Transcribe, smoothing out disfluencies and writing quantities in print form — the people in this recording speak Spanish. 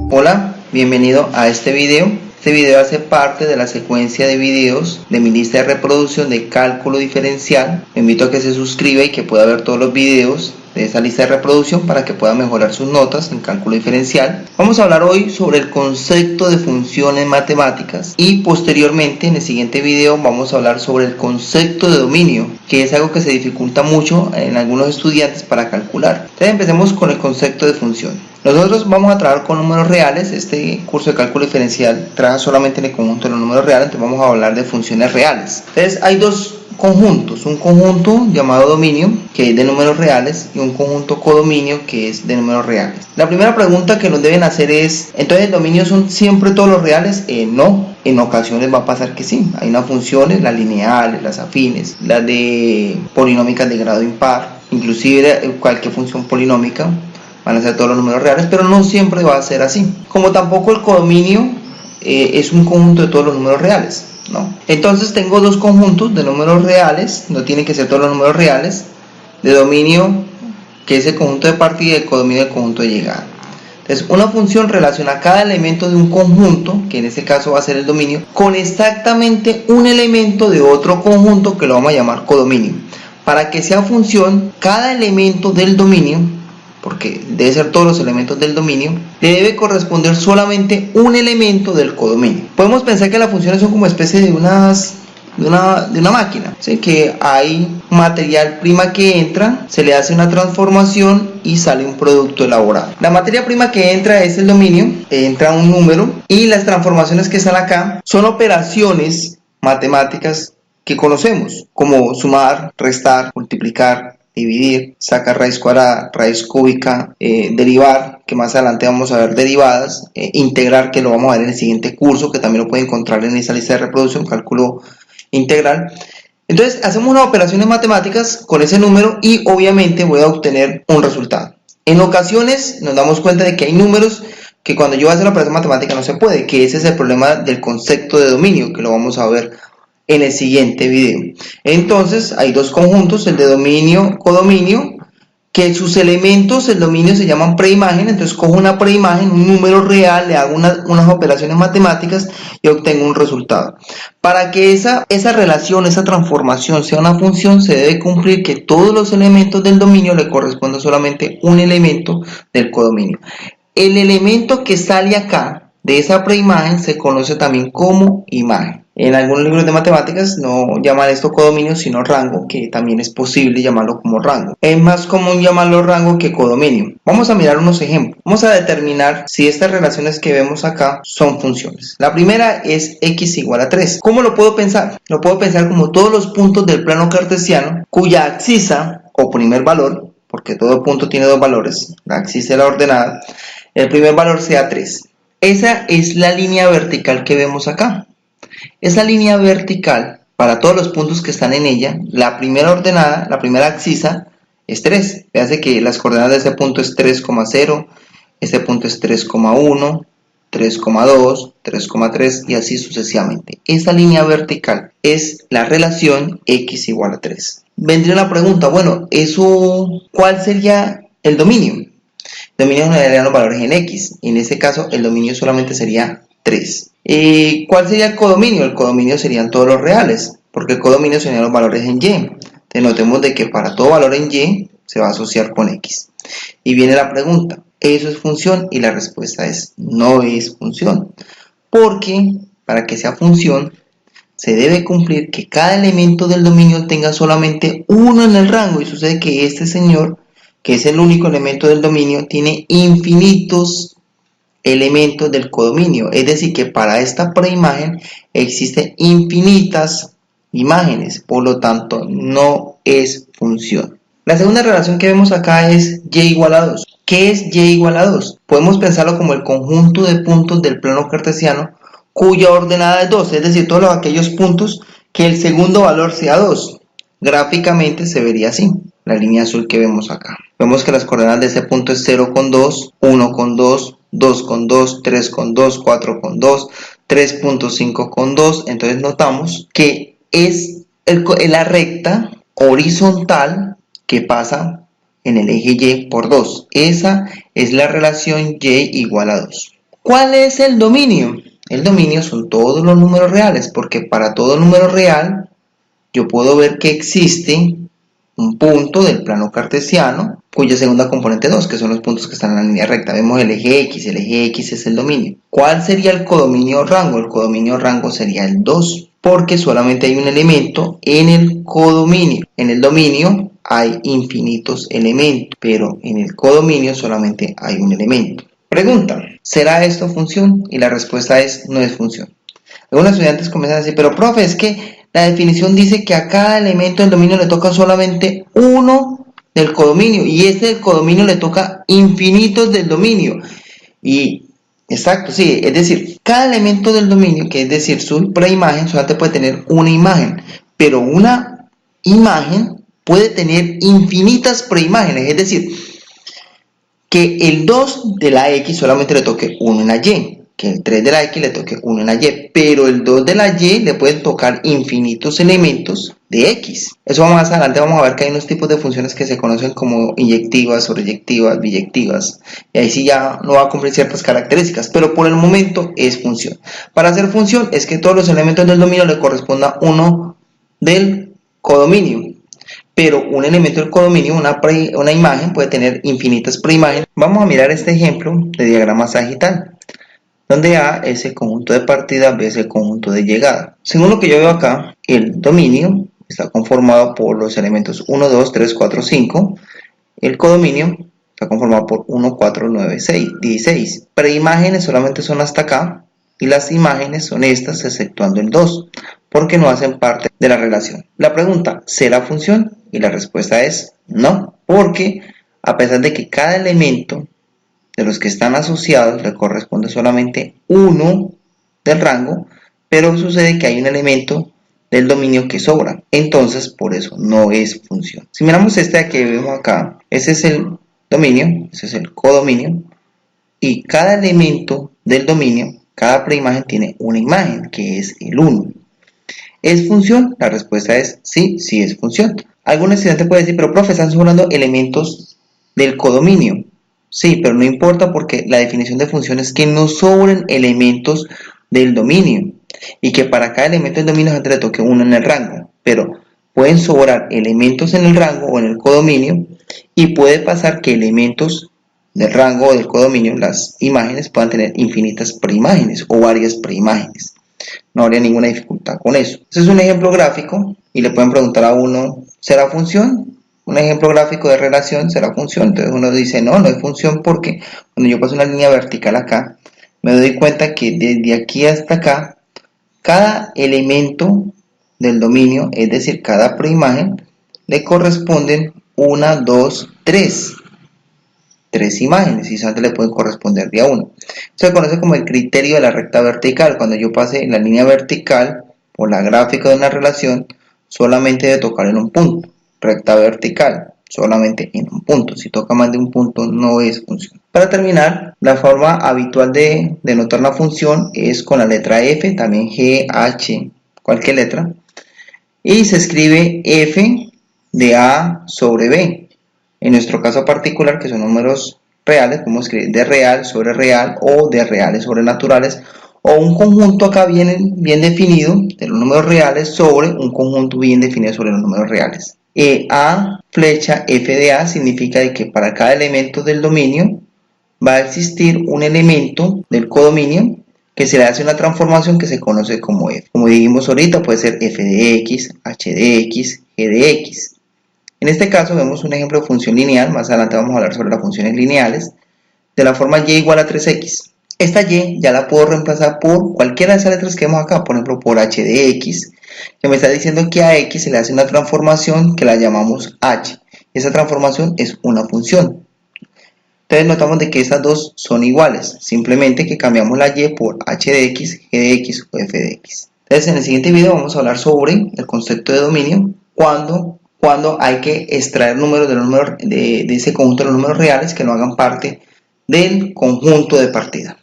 Hola, bienvenido a este video. Este video hace parte de la secuencia de videos de mi lista de reproducción de cálculo diferencial. Le invito a que se suscriba y que pueda ver todos los videos de esa lista de reproducción para que pueda mejorar sus notas en cálculo diferencial. Vamos a hablar hoy sobre el concepto de funciones matemáticas y posteriormente en el siguiente video vamos a hablar sobre el concepto de dominio, que es algo que se dificulta mucho en algunos estudiantes para calcular. Entonces empecemos con el concepto de función. Nosotros vamos a trabajar con números reales. Este curso de cálculo diferencial trabaja solamente en el conjunto de los números reales, entonces vamos a hablar de funciones reales. Entonces hay dos conjuntos, un conjunto llamado dominio que es de números reales y un conjunto codominio que es de números reales. La primera pregunta que nos deben hacer es, ¿entonces el dominio son siempre todos los reales? No, en ocasiones va a pasar que sí. Hay unas funciones, las lineales, las afines, las de polinómicas de grado impar, inclusive cualquier función polinómica van a ser todos los números reales, pero no siempre va a ser así. Como tampoco el codominio es un conjunto de todos los números reales, ¿no? Entonces tengo dos conjuntos de números reales, no tienen que ser todos los números reales, de dominio, que es el conjunto de partida, y el codominio el conjunto de llegada. Entonces una función relaciona cada elemento de un conjunto, que en este caso va a ser el dominio, con exactamente un elemento de otro conjunto que lo vamos a llamar codominio. Para que sea función, cada elemento del dominio, porque debe ser todos los elementos del dominio, le debe corresponder solamente un elemento del codominio. Podemos pensar que las funciones son como especie de una máquina, ¿sí? Que hay materia prima que entra, se le hace una transformación y sale un producto elaborado. La materia prima que entra es el dominio, entra un número, y las transformaciones que salen acá son operaciones matemáticas que conocemos, como sumar, restar, multiplicar, dividir, sacar raíz cuadrada, raíz cúbica, derivar, que más adelante vamos a ver derivadas, integrar, que lo vamos a ver en el siguiente curso, que también lo pueden encontrar en esa lista de reproducción, cálculo integral. Entonces hacemos unas operaciones matemáticas con ese número y obviamente voy a obtener un resultado. En ocasiones nos damos cuenta de que hay números que cuando yo voy a hacer la operación matemática no se puede, que ese es el problema del concepto de dominio, que lo vamos a ver en el siguiente video. Entonces hay dos conjuntos, el de dominio, codominio, que sus elementos, el dominio, se llaman preimagen. Entonces cojo una preimagen, un número real, le hago unas operaciones matemáticas y obtengo un resultado. Para que esa relación, esa transformación sea una función, se debe cumplir que todos los elementos del dominio le corresponda solamente un elemento del codominio. El elemento que sale acá de esa preimagen se conoce también como imagen. En algunos libros de matemáticas no llaman esto codominio sino rango, que también es posible llamarlo como rango. Es más común llamarlo rango que codominio. Vamos a mirar unos ejemplos. Vamos a determinar si estas relaciones que vemos acá son funciones. La primera es x igual a 3. ¿Cómo lo puedo pensar? Lo puedo pensar como todos los puntos del plano cartesiano cuya abscisa o primer valor, porque todo punto tiene dos valores, la abscisa y la ordenada, el primer valor sea 3. Esa es la línea vertical que vemos acá. Esa línea vertical, para todos los puntos que están en ella, la primera ordenada, la primera abscisa, es 3. Fíjense que las coordenadas de ese punto es 3,0, este punto es 3,1, 3,2, 3,3 y así sucesivamente. Esa línea vertical es la relación x igual a 3. Vendría la pregunta, bueno, ¿cuál sería el dominio? El dominio nos darían los valores en x, y en este caso el dominio solamente sería 3. ¿Cuál sería el codominio? El codominio serían todos los reales, porque el codominio serían los valores en y. Entonces notemos de que para todo valor en y se va a asociar con x. Y viene la pregunta, ¿eso es función? Y la respuesta es, no es función. Porque para que sea función, se debe cumplir que cada elemento del dominio tenga solamente uno en el rango. Y sucede que este señor, que es el único elemento del dominio, tiene infinitos elementos del codominio, es decir que para esta preimagen existen infinitas imágenes, por lo tanto no es función. La segunda relación que vemos acá es y igual a 2. ¿Qué es y igual a 2? Podemos pensarlo como el conjunto de puntos del plano cartesiano cuya ordenada es 2, es decir, todos aquellos puntos que el segundo valor sea 2. Gráficamente se vería así, la línea azul que vemos acá. Vemos que las coordenadas de ese punto es 0,2, 1,2, 2,2, 3,2, 4,2, 3,5,2. Entonces notamos que es la recta horizontal que pasa en el eje y por 2. Esa es la relación y igual a 2. ¿Cuál es el dominio? El dominio son todos los números reales, porque para todo número real yo puedo ver que existe un punto del plano cartesiano cuya segunda componente 2, que son los puntos que están en la línea recta. Vemos el eje X es el dominio. ¿Cuál sería el codominio rango? El codominio rango sería el 2, porque solamente hay un elemento en el codominio. En el dominio hay infinitos elementos, pero en el codominio solamente hay un elemento. Pregunta, ¿será esto función? Y la respuesta es, no es función. Algunos estudiantes comienzan a decir, pero profe, es que la definición dice que a cada elemento del dominio le toca solamente uno del codominio, y este del codominio le toca infinitos del dominio. Y exacto, sí, es decir, cada elemento del dominio, que es decir, su preimagen, solamente puede tener una imagen, pero una imagen puede tener infinitas preimágenes, es decir, que el 2 de la X solamente le toque 1 en la Y, que el 3 de la X le toque 1 en la Y, pero el 2 de la Y le pueden tocar infinitos elementos de X. Eso más adelante vamos a ver que hay unos tipos de funciones que se conocen como inyectivas, sobreyectivas, biyectivas, y ahí sí ya no va a cumplir ciertas características, pero por el momento es función. Para hacer función es que todos los elementos del dominio le corresponda uno del codominio. Pero un elemento del codominio, una imagen, puede tener infinitas preimágenes. Vamos a mirar este ejemplo de diagrama sagital, donde A es el conjunto de partida, B es el conjunto de llegada. Según lo que yo veo acá, el dominio está conformado por los elementos 1, 2, 3, 4, 5. El codominio está conformado por 1, 4, 9, 6, 16. Preimágenes solamente son hasta acá, y las imágenes son estas, exceptuando el 2, porque no hacen parte de la relación. La pregunta, ¿será función? Y la respuesta es no, porque a pesar de que cada elemento de los que están asociados le corresponde solamente uno del rango, pero sucede que hay un elemento del dominio que sobra, entonces por eso no es función. Si miramos este que vemos acá, ese es el dominio, ese es el codominio, y cada elemento del dominio, cada preimagen tiene una imagen que es el 1. ¿Es función? La respuesta es sí, sí es función. Algún estudiante puede decir, pero profe, están sobrando elementos del codominio. Sí, pero no importa porque la definición de función es que no sobren elementos del dominio y que para cada elemento del dominio se le toque uno en el rango, pero pueden sobrar elementos en el rango o en el codominio, y puede pasar que elementos del rango o del codominio, las imágenes, puedan tener infinitas preimágenes o varias preimágenes. No habría ninguna dificultad con eso. Este es un ejemplo gráfico y le pueden preguntar a uno, ¿será función? Un ejemplo gráfico de relación será función. Entonces uno dice, no, no es función porque cuando yo paso una línea vertical acá, me doy cuenta que desde aquí hasta acá, cada elemento del dominio, es decir, cada preimagen, le corresponden 1, 2, 3 imágenes, y solamente le pueden corresponder de a uno. Se conoce como el criterio de la recta vertical. Cuando yo pase la línea vertical por la gráfica de una relación, solamente de tocar en un punto. Recta vertical, solamente en un punto. Si toca más de un punto, no es función. Para terminar, la forma habitual de denotar la función es con la letra F, también G, H, cualquier letra, y se escribe F de A sobre B. En nuestro caso particular, que son números reales, podemos escribir de real sobre real o de reales sobre naturales, o un conjunto acá bien definido de los números reales sobre un conjunto bien definido sobre los números reales. A flecha F de A significa de que para cada elemento del dominio va a existir un elemento del codominio que se le hace una transformación que se conoce como F. Como dijimos ahorita, puede ser F de X, H de X, G de X. En este caso vemos un ejemplo de función lineal, más adelante vamos a hablar sobre las funciones lineales, de la forma y igual a 3x. Esta y ya la puedo reemplazar por cualquiera de esas letras que vemos acá, por ejemplo por h de x, que me está diciendo que a x se le hace una transformación que la llamamos h. Esa transformación es una función. Entonces notamos de que estas dos son iguales, simplemente que cambiamos la y por h de x, g de x o f de x. Entonces en el siguiente video vamos a hablar sobre el concepto de dominio cuando hay que extraer números de ese conjunto de los números reales que no hagan parte del conjunto de partida.